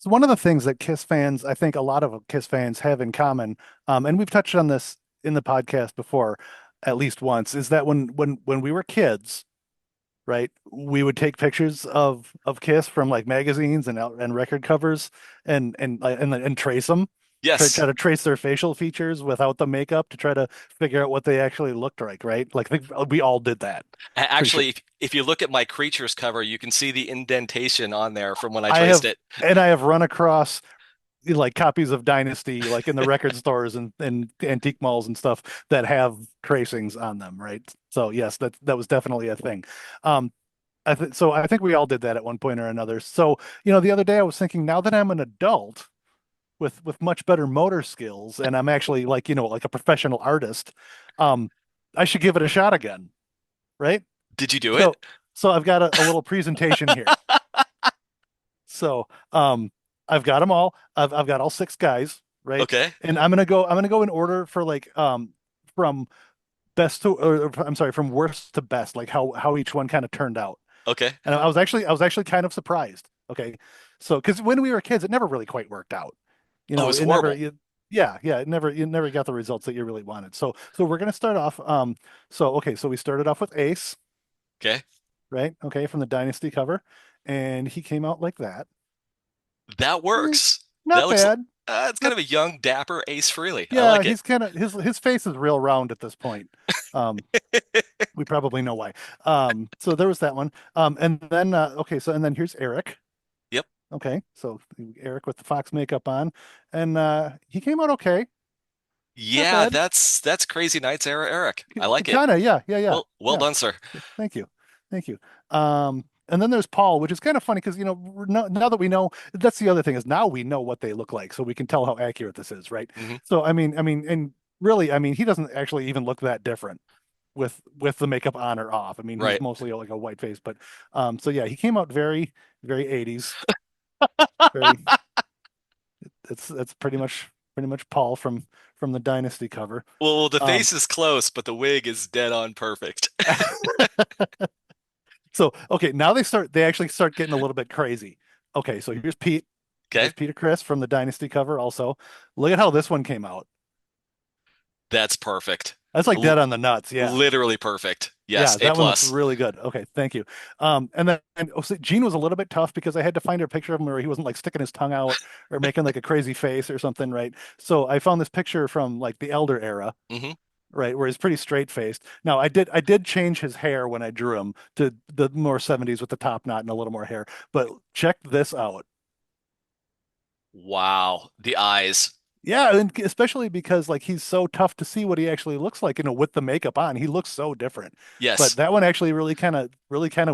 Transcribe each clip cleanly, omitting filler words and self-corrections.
So one of the things that Kiss fans, I think a lot of Kiss fans have in common, and we've touched on this in the podcast before, at least once, is that when we were kids, right, we would take pictures of Kiss from like magazines and record covers and trace them, try Yes. to trace their facial features without the makeup to try to figure out what they actually looked like, right? Like I think we all did that. Pretty sure. Actually, if you look at my Creatures cover, you can see the indentation on there from when I I traced have it. I have run across like copies of Dynasty, like in the record stores and antique malls and stuff that have tracings on them, right? So yes, that was definitely a thing. Um, I think we all did that at one point or another. So, the other day I was thinking, now that I'm an adult with much better motor skills and I'm actually like, like a professional artist, um, I should give it a shot again, right? Did you do it? So, so I've got a little presentation here. So, I've got them all. I've got all six guys, right? Okay. And I'm gonna go in order for like from best to or I'm sorry, from worst to best, like how each one kind of turned out. Okay. And I was actually kind of surprised. Okay. So because when we were kids, it never really quite worked out. Oh, it was It never horrible. you, yeah, it never got the results that you really wanted. So we're gonna start off. So we started off with Ace, Okay. right? Okay, from the Dynasty cover. And he came out like that. That Eh, works. That Not looks bad. it's kind Not of a young, dapper Ace Frehley. I Yeah, like it. he's kind of his face is real round at this point. Um, we probably know why. So there was that one. And then and then here's Eric. Yep. Okay, so Eric with the fox makeup on, and he came out okay, not Yeah, bad. that's Crazy Nights era Eric. I like it. Kind of, yeah, yeah, yeah, Well yeah. done, sir. Thank you, thank you. And then there's Paul, which is kind of funny because now that we know, that's the other thing is now we know what they look like, so we can tell how accurate this is, right? Hmm. So I mean, and really, I mean, he doesn't actually even look that different with the makeup on or off. I mean, he's Right. mostly like a white face, but so yeah, he came out very, very 80s, very. That's pretty much Paul from the Dynasty cover. Well, the Um, face is close, but the wig is dead on perfect. so okay, now they actually start getting a little bit crazy. Okay, so here's Pete. Okay. There's Peter Chris from the Dynasty cover also. Look at how this one came out. That's perfect. That's like L dead on the nuts. Yeah. Literally perfect. Yes, Yeah, A that one looks plus. really good. Okay, thank you. So Gene was a little bit tough because I had to find a picture of him where he wasn't like sticking his tongue out or making like a crazy face or something, right? So I found this picture from like the Elder era, Hmm. right, where he's pretty straight faced. Now I did change his hair when I drew him to the more 70s with the top knot and a little more hair. But check this out. Wow. The eyes. Yeah, and especially because like he's so tough to see what he actually looks like, with the makeup on. He looks so different. But Yes. that one actually really kind of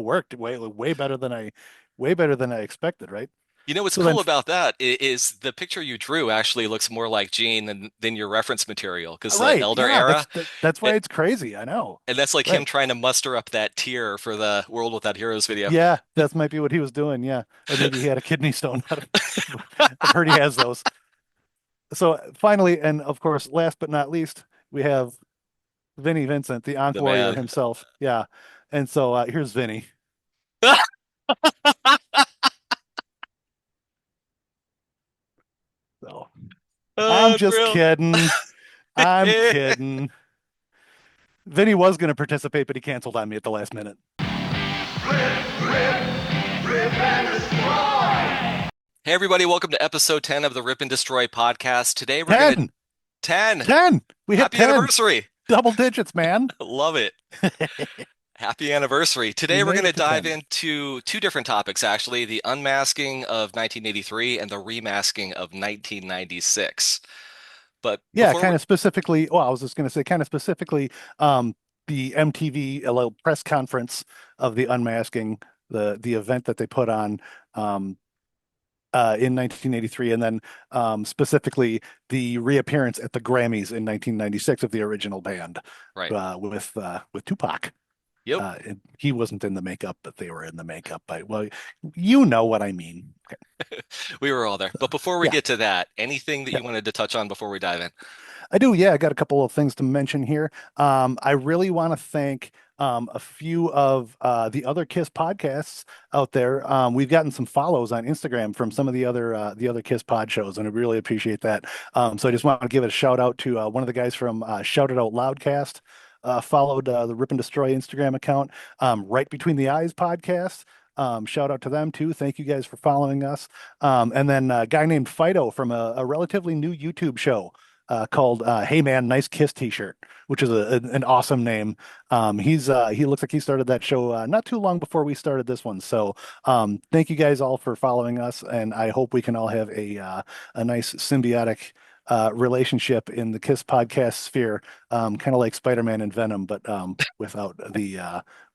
worked way better than I expected, right? You know what's So then cool about that is the picture you drew actually looks more like Gene than your reference material because the right, Elder yeah, era, that's why it, it's crazy. I know. and that's like him Right. trying to muster up that tear for the World Without Heroes video. Yeah, that might be what he was doing, yeah. Or maybe he had a kidney stone. I've heard he has those. So finally, and of course, last but not least, we have Vinnie Vincent, the Ankh The Warrior man. himself. Yeah. And so here's Vinnie. So I'm just Unreal. kidding. I'm kidding. Vinny was going to participate, but he canceled on me at the last minute. Rip and destroy. Hey everybody, welcome to episode 10 of the Rip and Destroy podcast. Today we're gonna 10, 10. 10. We hit Happy 10. anniversary. Double digits, man. Love it. Happy anniversary. We Today we're made going to it to dive 10. into two different topics, actually, the unmasking of 1983 and the remasking of 1996. But Yeah, before we, kind of specifically. Well, I was just going to say, kind of specifically, the MTV a little press conference of the unmasking, the event that they put on um, in 1983, and then specifically the reappearance at the Grammys in 1996 of the original band right. with Tupac. Yep. He wasn't in the makeup, but they were in the makeup. Well, you know what I mean. Okay. We were all there. So, But before we yeah, get to that, anything that yeah, you wanted to touch on before we dive in? I do. Yeah, I got a couple of things to mention here. I really want to thank a few of the other Kiss podcasts out there. We've gotten some follows on Instagram from some of the other Kiss pod shows, and I really appreciate that. So I just want to give a shout out to one of the guys from Shout It Out Loudcast. Followed the Rip and Destroy Instagram account, Right Between the Eyes podcast. Shout out to them too. Thank you guys for following us. And then a guy named Fido from a relatively new YouTube show called Hey Man, Nice Kiss T-shirt, which is an awesome name. He looks like he started that show not too long before we started this one. So thank you guys all for following us, and I hope we can all have a nice symbiotic relationship in the Kiss podcast sphere, kind of like Spider-Man and Venom, but without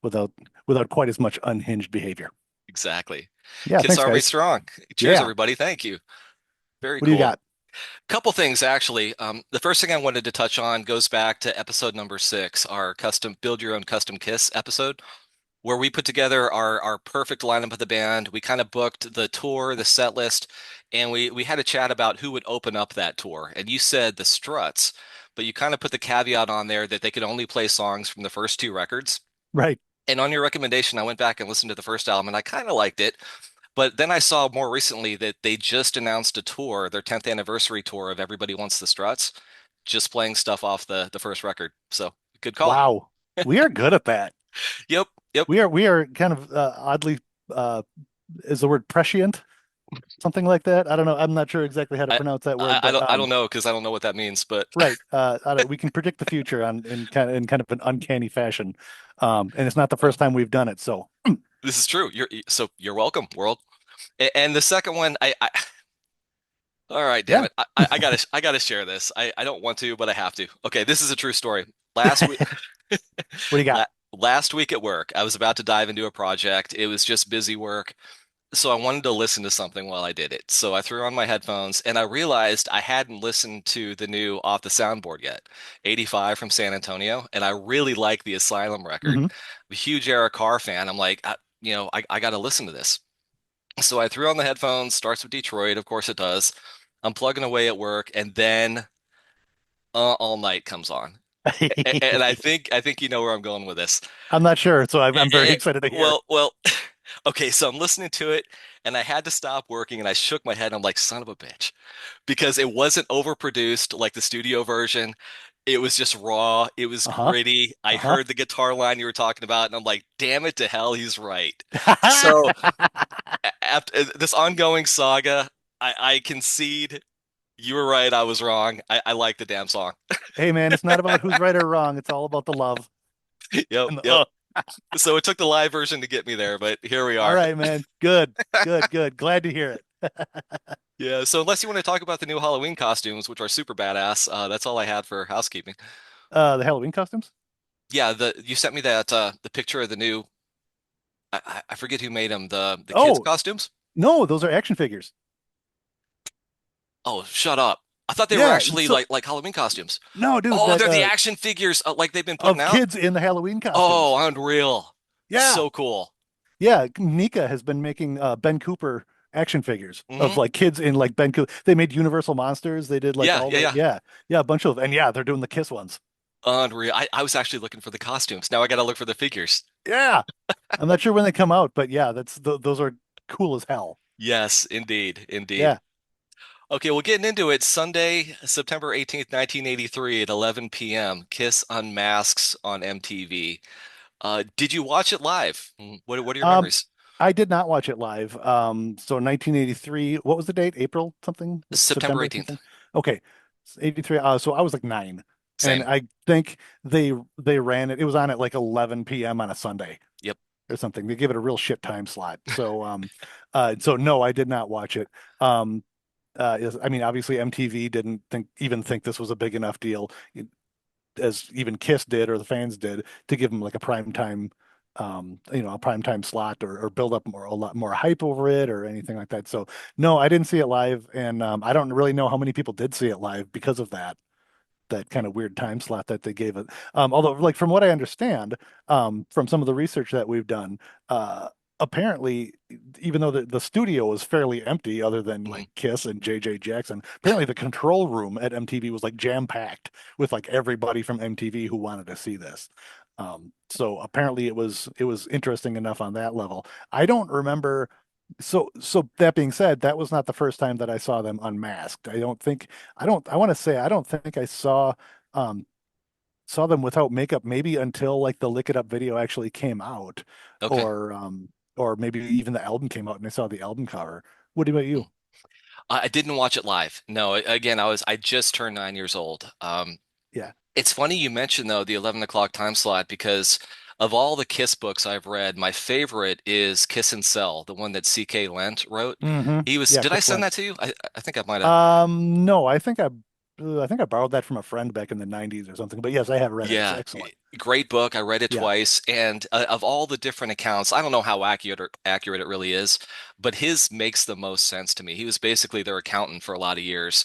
without without quite as much unhinged behavior. Exactly. Yeah, Kiss thanks, Army guys. strong. Cheers, Yeah, everybody. Thank you. Very what do you cool. got? Couple things actually. The first thing I wanted to touch on goes back to episode number 6, our custom build your own custom Kiss episode, where we put together our perfect lineup of the band. We kind of booked the tour, the set list, and we had a chat about who would open up that tour. And you said the Struts, but you kind of put the caveat on there that they could only play songs from the first 2 records. Right. And on your recommendation, I went back and listened to the first album, and I kind of liked it. But then I saw more recently that they just announced a tour, their 10th anniversary tour of Everybody Wants the Struts, just playing stuff off the first record. So good call. Wow, we are good at that. Yep, yep. We are kind of oddly uh, is the word prescient, something like that. I don't know. I'm not sure exactly how to I pronounce that I, word, I but don't I don't know because I don't know what that means, but right. I don't, we can predict the future in kind of an uncanny fashion, and it's not the first time we've done it. So this is true. You're welcome, world. And the second one, all right, damn yeah, it. I gotta share this. I don't want to, but I have to. Okay, this is a true story. Last week what do you got? last week at work, I was about to dive into a project. It was just busy work. So I wanted to listen to something while I did it. So I threw on my headphones and I realized I hadn't listened to the new Off the Soundboard yet, 85 from San Antonio. And I really like the Asylum record. Hmm. I'm a huge Eric Carr fan. I'm like, I got to listen to this. So I threw on the headphones, starts with Detroit. Of course it does. I'm plugging away at work and then All Night comes on. And I think you know where I'm going with this. I'm not sure, so I'm very Eh, excited to hear. well, okay, so I'm listening to it and I had to stop working and I shook my head. I'm like, son of a bitch, because it wasn't overproduced like the studio version. It was just raw. It was Uh-huh. gritty. I Uh-huh. heard the guitar line you were talking about and I'm like, damn it to hell, he's right. So after this ongoing saga, I concede you were right. I was wrong. I like the damn song. Hey man, it's not about who's right or wrong. It's all about the love Yep, and the yep. So it took the live version to get me there, but here we All are. right, man. Good. Good, good. Glad to hear it. Yeah, so unless you want to talk about the new Halloween costumes, which are super badass, that's all I had for housekeeping. The Halloween costumes? Yeah, the you sent me that the picture of the new I forget who made them, the kids Oh, costumes. no, those are action figures. Oh, shut up. I thought they were Yeah, actually so like Halloween costumes. no, dude, Oh, that they're the action figures like they've been putting of out. kids in the Halloween costumes. Oh, unreal. Yeah. So cool. Yeah, Nika has been making Ben Cooper action figures of Hmm. like kids in like Ben Cooper. They made Universal Monsters. They did like Yeah, all yeah, the yeah. yeah, a bunch of and yeah, they're doing the Kiss ones. Unreal. I was actually looking for the costumes. Now I gotta look for the figures. Yeah. I'm not sure when they come out, but yeah, those are cool as hell. Yes, indeed, indeed. Yeah. Okay, well, getting into it, Sunday, September 18th, 1983 at 11 p.m., Kiss Unmasks on MTV. Did you watch it live? What are your Um, memories? I did not watch it live. So 1983, what was the date? April something? September September 18th. something? Okay. 83. So I was like 9. And Same. I think they ran it. It was on at like 11 p.m. on a Sunday Yep. or something. They give it a real shit time slot. So no, I did not watch it. I mean, obviously MTV didn't even think this was a big enough deal, as even Kiss did or the fans did, to give them like a prime time, a prime time slot or build up a lot more hype over it or anything like that. So no, I didn't see it live, and I don't really know how many people did see it live because of that kind of weird time slot that they gave it. Although, like from what I understand, from some of the research that we've done, apparently, even though the studio was fairly empty, other than Mhm. like Kiss and JJ Jackson, apparently the control room at MTV was like jam packed with like everybody from MTV who wanted to see this. So apparently it was interesting enough on that level. I don't remember. So that being said, that was not the first time that I saw them unmasked. I want to say I don't think I um saw them without makeup maybe until like the Lick It Up video actually came out, Okay. or or maybe even the album came out and I saw the album cover. What about Mm. you? I didn't watch it live. No, again, I just turned 9 years old. Yeah. It's funny you mentioned though the 11 o'clock time slot because of all the Kiss books I've read, my favorite is Kiss and Sell, the one that C.K. Lent wrote. Yeah, Did I Chris send Lent. that to you? I think I might have. No, I think I borrowed that from a friend back in the 90s or something. But yes, I have read it. It's Yeah, excellent. great book. I read it Yeah. twice, and of all the different accounts, I don't know how accurate it really is, but his makes the most sense to me. He was basically their accountant for a lot of years,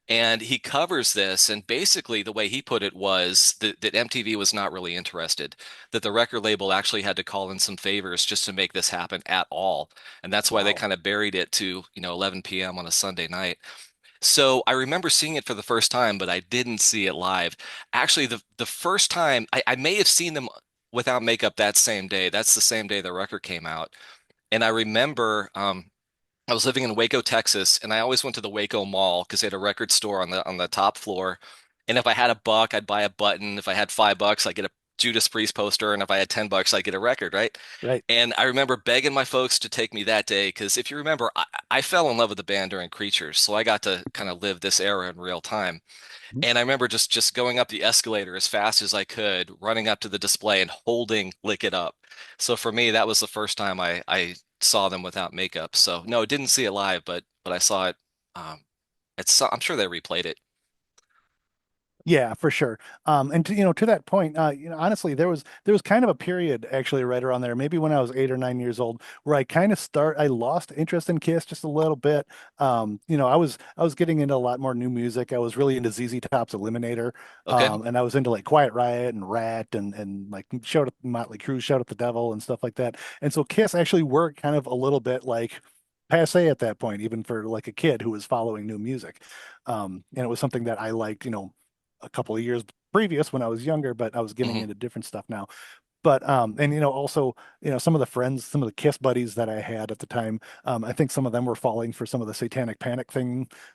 and he covers this. And basically, the way he put it was that MTV was not really interested, that the record label actually had to call in some favors just to make this happen at all, and that's why they Wow. kind of buried it to 11 p.m. on a Sunday night. So I remember seeing it for the first time, but I didn't see it live. Actually, the first time I may have seen them without makeup that same day. That's the same day the record came out. And I remember I was living in Waco, Texas, and I always went to the Waco Mall because they had a record store on the top floor. And if I had a buck, I'd buy a button. If I had $5, I'd get a Judas Priest poster, and if I had $10, I'd get a record, right? Right. And I remember begging my folks to take me that day because if you remember, I fell in love with the band during Creatures, so I got to kind of live this era in real time. Mhm. And I remember just going up the escalator as fast as I could, running up to the display and holding Lick It Up. So for me, that was the first time I saw them without makeup. So no, didn't see it live, but I saw it. Um, I'm sure they replayed it. Yeah, for sure. And to that point, honestly, there was kind of a period actually right around there, maybe when I was 8 or 9 years old, where I lost interest in Kiss just a little bit. I was getting into a lot more new music. I was really into ZZ Top's Eliminator, Okay. and I was into like Quiet Riot and Rat and like Shout at Motley Crue, Shout at the Devil and stuff like that. And so Kiss actually were kind of a little bit like passe at that point, even for like a kid who was following new music. And it was something that I liked, a couple of years previous when I was younger, but I was getting Hmm. into different stuff now. But and also, some of the friends, some of the Kiss buddies that I had at the time, I think some of them were falling for some of the satanic panic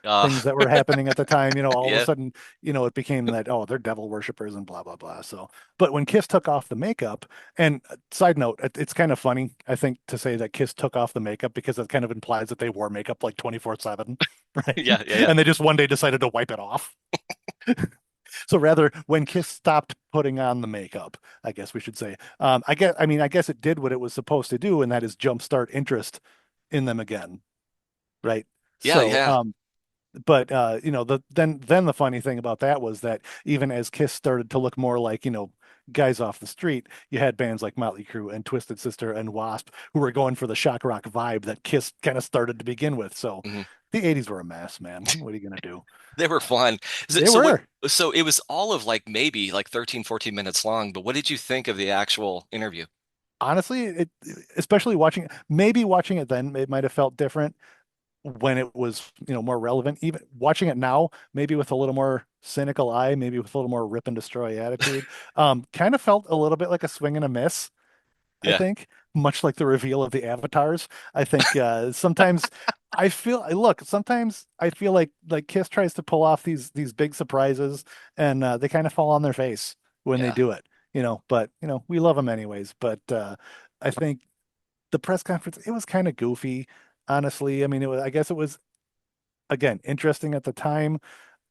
Uh, things that were happening at the time. All of a yeah. sudden, it became that, oh, they're devil worshippers and blah blah blah. So, but when Kiss took off the makeup, and side note, it's kind of funny, I think, to say that Kiss took off the makeup because it kind of implies that they wore makeup like 24/7, right? Yeah, yeah, yeah. And they just one day decided to wipe it off. So rather, when Kiss stopped putting on the makeup, I guess we should say, I guess it did what it was supposed to do, and that is jumpstart interest in them again, right? Yeah, So, yeah. but then the funny thing about that was that even as Kiss started to look more like, guys off the street, you had bands like Motley Crue and Twisted Sister and Wasp who were going for the shock rock vibe that Kiss kind of started to begin with. So Mhm. the 80s were a mess, man. What are you gonna do? They were fun. So, They so what, were. so it was all of like maybe like 13, 14 minutes long, but what did you think of the actual interview? Honestly, especially maybe watching it then, it might have felt different when it was, more relevant. Even watching it now, maybe with a little more cynical eye, maybe with a little more rip and destroy attitude, kind of felt a little bit like a swing and a miss, I Yeah. think, much like the reveal of the avatars. I think sometimes I feel like Kiss tries to pull off these big surprises, and they kind of fall on their face when they Yeah. do it. But we love them anyways. But I think the press conference, it was kind of goofy, honestly. I mean, I guess it was, again, interesting at the time.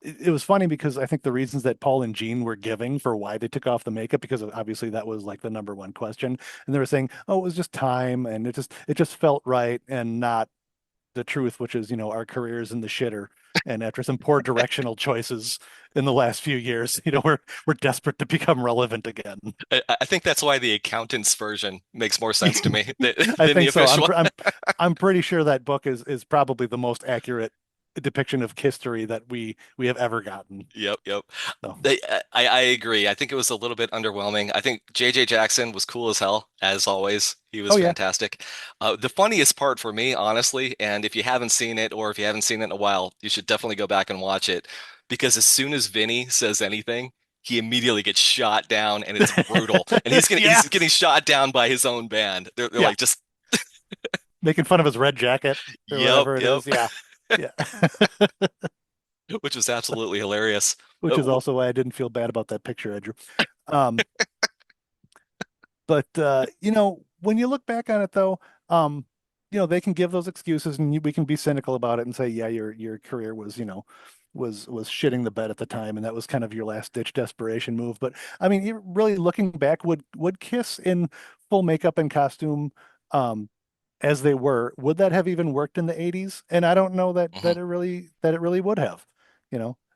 It was funny because I think the reasons that Paul and Gene were giving for why they took off the makeup, because obviously that was like the number one question, and they were saying, "Oh, it was just time, and it just felt right, and not the truth, which is, our careers in the shitter." And after some poor directional choices in the last few years, we're desperate to become relevant again. I think that's why the accountant's version makes more sense to me I than the think so. I'm official. pr- I'm I'm pretty sure that book is probably the most accurate depiction of history that we have ever gotten. Yep, yep. So, I agree. I think it was a little bit underwhelming. I think JJ Jackson was cool as hell, as always. He was oh yeah, fantastic. The funniest part for me, honestly, and if you haven't seen it or if you haven't seen it in a while, you should definitely go back and watch it because as soon as Vinny says anything, he immediately gets shot down, and it's brutal. And he's getting Yeah. he's getting shot down by his own band. They're Yeah. like just Making fun of his red jacket or yep, whatever it yep, is. Yeah. Yeah. which was absolutely hilarious. Which is also why I didn't feel bad about that picture I drew. Um, but when you look back on it though, um, they can give those excuses and we can be cynical about it and say, yeah, your career was, was shitting the bed at the time, and that was kind of your last ditch desperation move. But I mean, really looking back, would Kiss in full makeup and costume, um, as they were, would that have even worked in the 80s? And I don't know that Mhm. it really would have.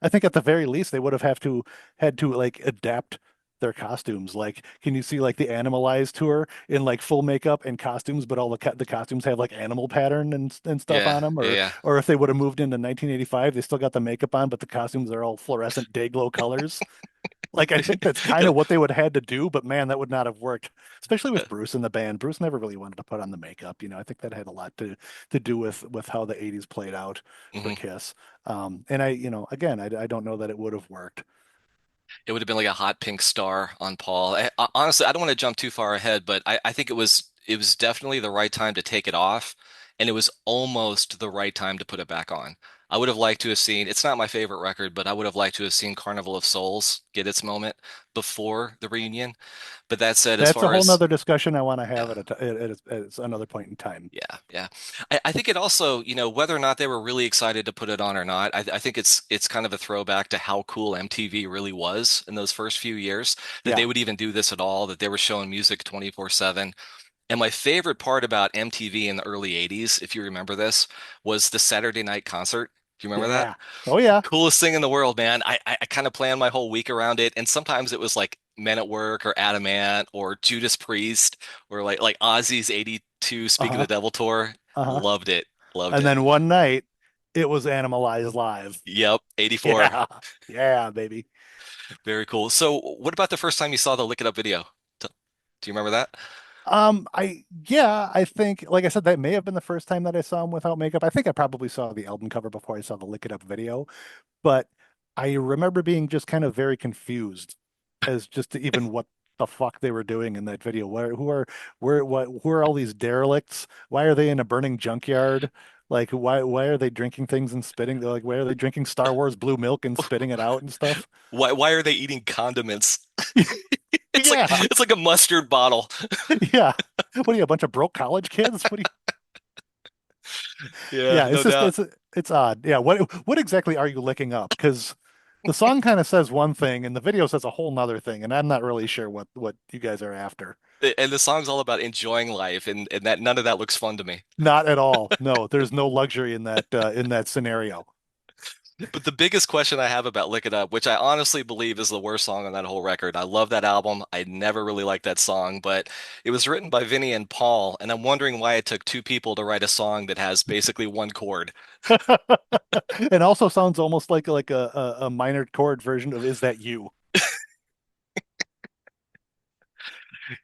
I think at the very least they would have had to like adapt their costumes. Like, can you see like the Animalized tour in like full makeup and costumes, but all the costumes have like animal pattern and stuff Yeah, on them? yeah, Or yeah. or if they would have moved into 1985, they still got the makeup on, but the costumes are all fluorescent day glow colors. Like, I think that's kind of what they would have had to do, but man, that would not have worked, especially with Bruce in the band. Bruce never really wanted to put on the makeup. I think that had a lot to do with how the 80s played out for Mhm. Kiss. And again, I don't know that it would have worked. It would have been like a hot pink star on Paul. Honestly, I don't want to jump too far ahead, but I think it was definitely the right time to take it off, and it was almost the right time to put it back on. I would have liked to have seen, it's not my favorite record, but I would have liked to have seen Carnival of Souls get its moment before the reunion. But that said, as That's a far whole as nother discussion I want to have yeah, at another point in time. yeah, yeah. I think it also, whether or not they were really excited to put it on or not, I think it's kind of a throwback to how cool MTV really was in those first few years, that Yeah, they would even do this at all, that they were showing music 24/7. And my favorite part about MTV in the early 80s, if you remember this, was the Saturday night concert. Do you remember that? yeah, oh yeah, Coolest thing in the world, man. I kind of planned my whole week around it, and sometimes it was like Men at Work or Adamant or Judas Priest or like Ozzy's '82 Speak of uh-huh, the Devil tour. uh-huh. Loved it. Loved And it. then one night, it was Animalized live. Yep, '84. Yeah, yeah, baby. Very cool. So, what about the first time you saw the Lick It Up video? Do you remember that? I think, like I said, that may have been the first time that I saw him without makeup. I think I probably saw the album cover before I saw the Lick It Up video, but I remember being just kind of very confused as just to even what the fuck they were doing in that video. Who are all these derelicts? Why are they in a burning junkyard? Like, why are they drinking things and spitting? They're like, why are they drinking Star Wars blue milk and spitting it out and stuff? Why are they eating condiments? It's like Yeah, it's like a mustard bottle. yeah. What are you, a bunch of broke college kids? What do Yeah, Yeah, no doubt. it's odd. Yeah, what exactly are you licking up? Because the song kind of says one thing and the video says a whole nother thing, and I'm not really sure what you guys are after. And the song's all about enjoying life, and that none of that looks fun to me. Not at all. No, there's no luxury in that scenario. But the biggest question I have about Lick It Up, which I honestly believe is the worst song on that whole record. I love that album. I never really liked that song, but it was written by Vinny and Paul, and I'm wondering why it took two people to write a song that has basically one chord. And also sounds almost like a minor chord version of "Is That You?"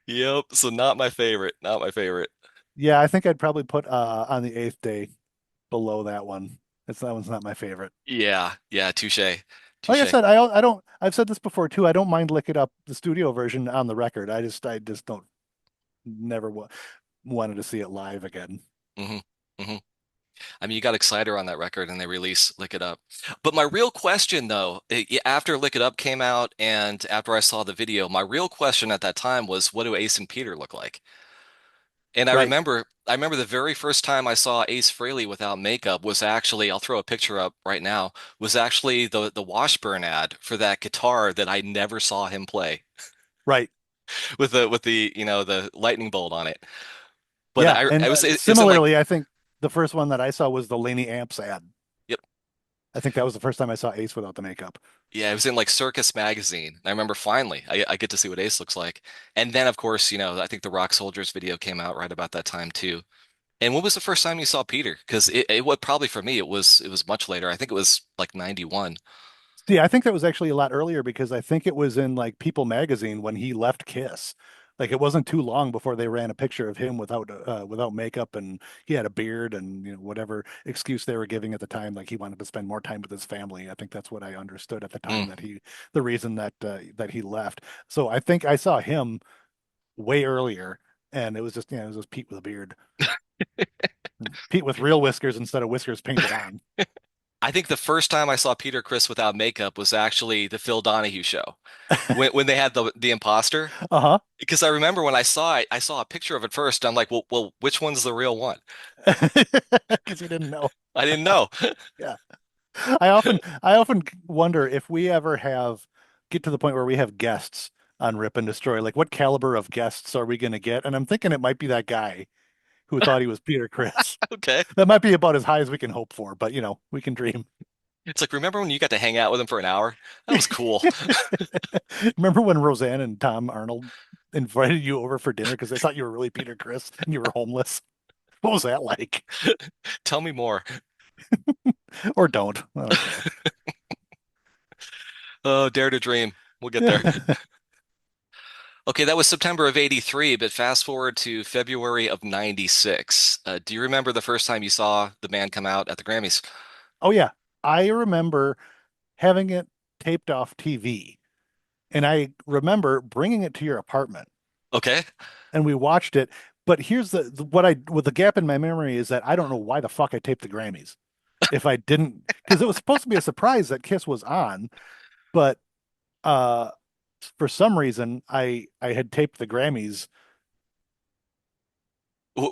Yep, so not my favorite. Not my favorite. Yeah, I think I'd probably put "On the Eighth Day" below that one. That one's not my favorite. Yeah, yeah, touche. Like I Touche. said, I don't. I've said this before too. I don't mind "Lick It Up" the studio version on the record. I just don't never wanted to see it live again. hmm hmm I mean, you got Exciter on that record and they release Lick It Up. But my real question, though, after Lick It Up came out and after I saw the video, my real question at that time was, what do Ace and Peter look like? And I Right, remember, I remember the very first time I saw Ace Frehley without makeup was actually, I'll throw a picture up right now, was actually the Washburn ad for that guitar that I never saw him play right. with the lightning bolt on it. But Yeah, I, and I was, it was in like, similarly, I think the first one that I saw was the Laney Amps ad. yep. I think that was the first time I saw Ace without the makeup. Yeah, it was in like Circus Magazine. I remember finally I get to see what Ace looks like. And then of course, I think the Rock Soldiers video came out right about that time too. And when was the first time you saw Peter? Because it was probably for me it was much later. I think it was like 91. Yeah, I think that was actually a lot earlier because I think it was in like People magazine when he left Kiss. Like it wasn't too long before they ran a picture of him without makeup, and he had a beard, and whatever excuse they were giving at the time, like he wanted to spend more time with his family. I think that's what I understood at the time, Mm. the reason that he left. So I think I saw him way earlier, and it was just Pete with a beard, Pete with real whiskers instead of whiskers painted on. I think the first time I saw Peter Criss without makeup was actually the Phil Donahue show when they had the imposter. Uh-huh. Because I remember when I saw it, I saw a picture of it first. I'm like, well, which one's the real one? Because he didn't know. I didn't know. Yeah. I often wonder if we ever get to the point where we have guests on Rip and Destroy, like what caliber of guests are we going to get? And I'm thinking it might be that guy who thought he was Peter Criss. Okay. That might be about as high as we can hope for, but we can dream. It's like, remember when you got to hang out with him for an hour? That was cool. Remember when Roseanne and Tom Arnold invited you over for dinner because they thought you were really Peter Criss and you were homeless? What was that like? Tell me more. Or don't. I don't care. Oh, dare to dream. We'll get there. Yeah. Okay, that was September of 83, but fast forward to February of 96. Do you remember the first time you saw the band come out at the Grammys? Oh yeah. I remember having it taped off TV. And I remember bringing it to your apartment Okay. and we watched it. But here's what the gap in my memory is that I don't know why the fuck I taped the Grammys if I didn't, because it was supposed to be a surprise that Kiss was on, but uh for some reason I had taped the Grammys,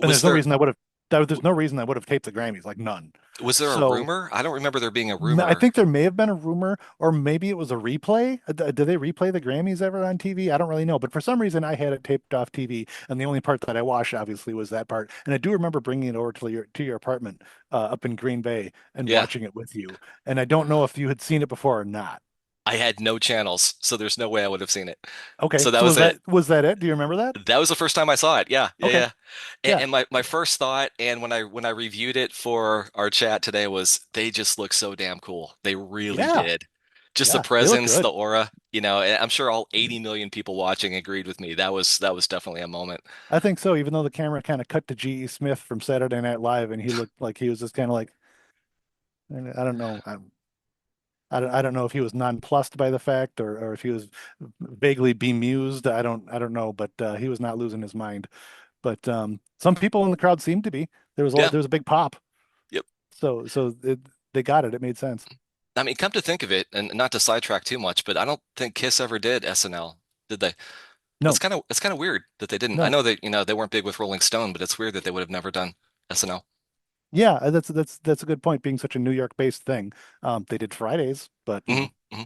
and Was there there's no reason I would have taped the Grammys, like none. was there a So rumor? I don't remember there being a I rumor. think there may have been a rumor, or maybe it was a replay. Did they replay the Grammys ever on TV? I don't really know, but for some reason I had it taped off TV, and the only part that I watched obviously was that part. And I do remember bringing it over to your apartment up in Green Bay and Yeah, watching it with you. And I don't know if you had seen it before or not. I had no channels, so there's no way I would have seen it. Okay, So that so was it. was that it? Do you remember that? That was the first time I saw it. Yeah, yeah, Okay, yeah. And, yeah, and my first thought, and when I reviewed it for our chat today, was they just look so damn cool. They really yeah, did. Just the yeah. They look presence, the good. aura, and I'm sure all 80 million people watching agreed with me. That was definitely a moment. I think so, even though the camera kind of cut to G.E. Smith from Saturday Night Live, and he looked like he was just kind of like, I don't know. I don't know if he was nonplussed by the fact, or if he was vaguely bemused. I don't know, but he was not losing his mind. But some people in the crowd seemed to be. Yeah. There was a big pop. Yep. They got it. It made sense. I mean, come to think of it, and not to sidetrack too much, but I don't think Kiss ever did SNL, did they? No, It's kind of weird that they didn't. I no. know that, they weren't big with Rolling Stone, but it's weird that they would have never done SNL. Yeah, that's a good point. Being such a New York-based thing, they did Fridays, but Hmm. Hmm.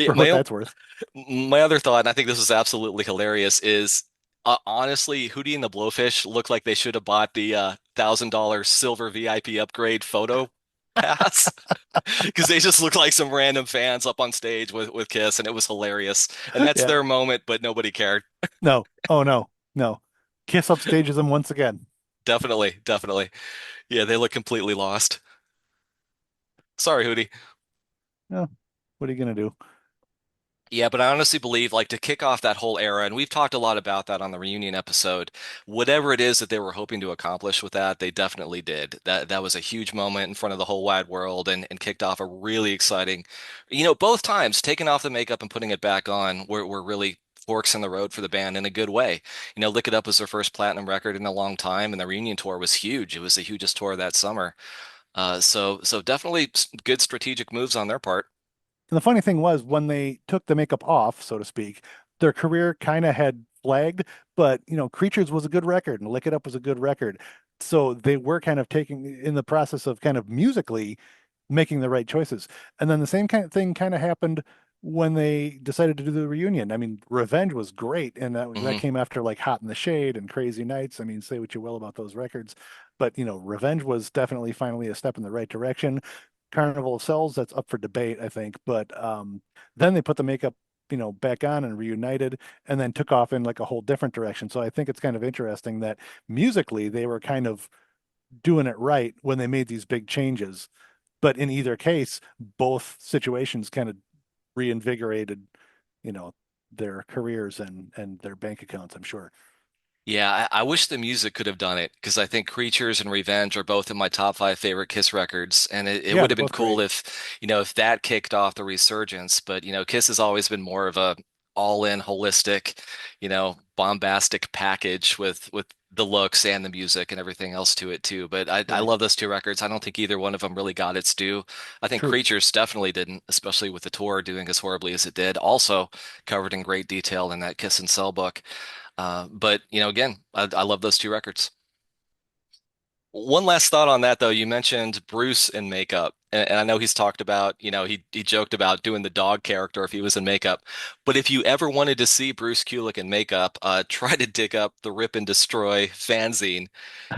for what that's worth. My other thought, and I think this is absolutely hilarious, is honestly, Hootie and the Blowfish look like they should have bought the $1,000 silver VIP upgrade photo pass because they just look like some random fans up on stage with Kiss, and it was hilarious. And that's Yeah. their moment, but nobody cared. No. Oh no. No. Kiss upstages them once again. Definitely, definitely. Yeah, they look completely lost. Sorry, Hootie. No. What are you gonna do? Yeah, but I honestly believe, like, to kick off that whole era, and we've talked a lot about that on the reunion episode, whatever it is that they were hoping to accomplish with that, they definitely did. That was a huge moment in front of the whole wide world, and kicked off a really exciting, both times taking off the makeup and putting it back on were really forks in the road for the band in a good way. Lick It Up was their first platinum record in a long time, and the reunion tour was huge. It was the hugest tour that summer. So definitely good strategic moves on their part. And the funny thing was, when they took the makeup off, so to speak, their career kind of had flagged, but Creatures was a good record and Lick It Up was a good record. So they were kind of taking in the process of kind of musically making the right choices. And then the same kind of thing kind of happened when they decided to do the reunion. I mean, Revenge was great, and that Hmm. came after like Hot in the Shade and Crazy Nights. I mean, say what you will about those records, but Revenge was definitely finally a step in the right direction. Carnival of Souls, that's up for debate, I think. But then they put the makeup, back on and reunited, and then took off in like a whole different direction. So I think it's kind of interesting that musically they were kind of doing it right when they made these big changes. But in either case, both situations kind of reinvigorated, you know, their careers and their bank accounts, I'm sure. Yeah, I wish the music could have done it because I think Creatures and Revenge are both in my top five favorite Kiss records. And it Yeah, would they're have been both cool great. if, if that kicked off the resurgence. But, Kiss has always been more of a all-in holistic, bombastic package with the looks and the music and everything else to it too. But I Right. love those two records. I don't think either one of them really got its due. I think True. Creatures definitely didn't, especially with the tour doing as horribly as it did. Also covered in great detail in that Kiss and Sell book. But again, I love those two records. One last thought on that, though. You mentioned Bruce in makeup, and I know he's talked about, he joked about doing the dog character if he was in makeup. But if you ever wanted to see Bruce Kulick in makeup, try to dig up the Rip and Destroy fanzine,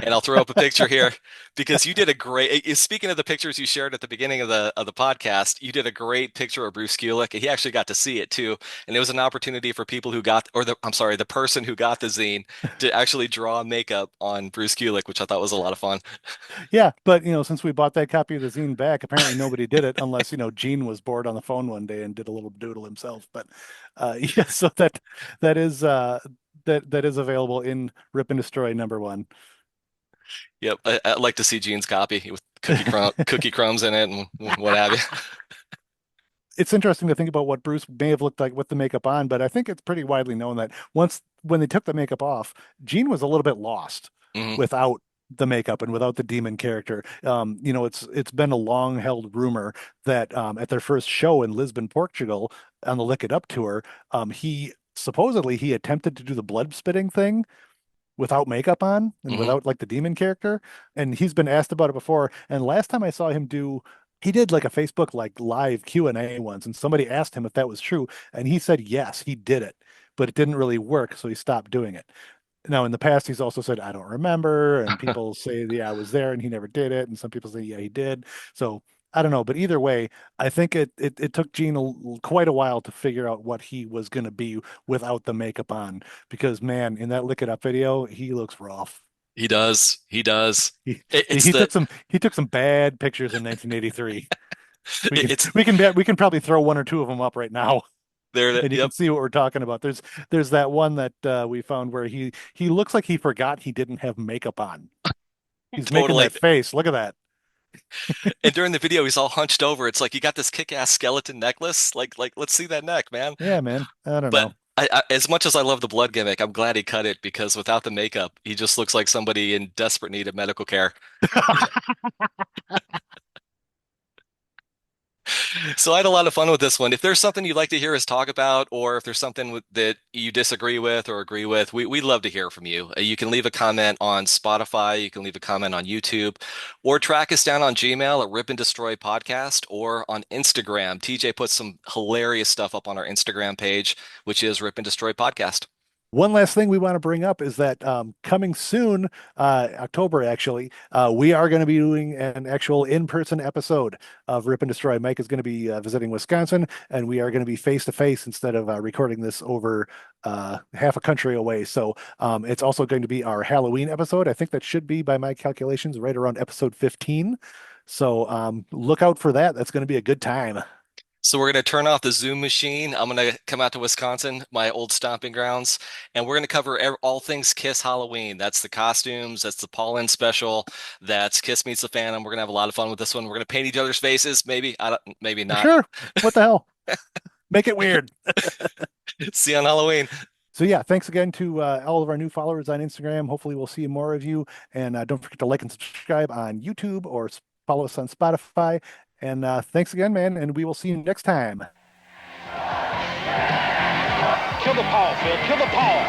and I'll throw up a picture here because you did a great. Speaking of the pictures you shared at the beginning of the podcast, you did a great picture of Bruce Kulick, and he actually got to see it too. And it was an opportunity for people who got, or the I'm sorry, the person who got the zine to actually draw makeup on Bruce Kulick, which I thought was a lot of fun. Yeah, but since we bought that copy of the zine back, apparently nobody did it unless, Gene was bored on the phone one day and did a little doodle himself. But yeah, so that is that is available in Rip and Destroy #1. Yep, I'd like to see Gene's copy with cookie crumbs in it and what have you. It's interesting to think about what Bruce may have looked like with the makeup on, but I think it's pretty widely known that when they took the makeup off, Gene was a little bit lost Mhm. without the makeup and without the demon character. It's been a long held rumor that at their first show in Lisbon, Portugal, on the Lick It Up tour, he attempted to do the blood spitting thing without makeup on and Mhm. without like the demon character. And he's been asked about it before. And last time I saw him he did like a Facebook like live Q&A once, and somebody asked him if that was true, and he said yes, he did it, but it didn't really work, so he stopped doing it. Now, in the past, he's also said, I don't remember. And people say, yeah, I was there and he never did it. And some people say, yeah, he did. So I don't know. But either way, I think it took Gene quite a while to figure out what he was going to be without the makeup on. Because, man, in that Lick It Up video, he looks rough. He does. He does. He, It's he took some bad pictures in 1983. We can it's we can probably throw one or two of them up right now, there. and you Yep, can see what we're talking about. There's that one that we found where he looks like he forgot he didn't have makeup on. He's making totally. that face. Look at that. And during the video, he's all hunched over. It's like you got this kick-ass skeleton necklace. Like let's see that neck, man. Yeah, man. I don't But know. as much as I love the blood gimmick, I'm glad he cut it because without the makeup, he just looks like somebody in desperate need of medical care. So I had a lot of fun with this one. If there's something you'd like to hear us talk about, or if there's something that you disagree with or agree with, we'd love to hear from you. You can leave a comment on Spotify, you can leave a comment on YouTube, or track us down on Gmail at Rip and Destroy Podcast or on Instagram. TJ puts some hilarious stuff up on our Instagram page, which is Rip and Destroy Podcast. One last thing we want to bring up is that coming soon, October actually, we are going to be doing an actual in-person episode of Rip and Destroy. Mike is going to be visiting Wisconsin, and we are going to be face to face instead of recording this over half a country away. So it's also going to be our Halloween episode. I think that should be, by my calculations, right around episode 15. So look out for that. That's going to be a good time. So we're going to turn off the Zoom machine. I'm going to come out to Wisconsin, my old stomping grounds, and we're going to cover all things Kiss Halloween. That's the costumes, that's the Paul-In special, that's Kiss Meets the Phantom. We're going to have a lot of fun with this one. We're going to paint each other's faces, maybe, I don't, maybe not. Sure. What the hell? Make it weird. See you on Halloween. So yeah, thanks again to all of our new followers on Instagram. Hopefully we'll see more of you. And don't forget to like and subscribe on YouTube or follow us on Spotify. And thanks again, man. And we will see you next time. Kill the power, Phil. Kill the power.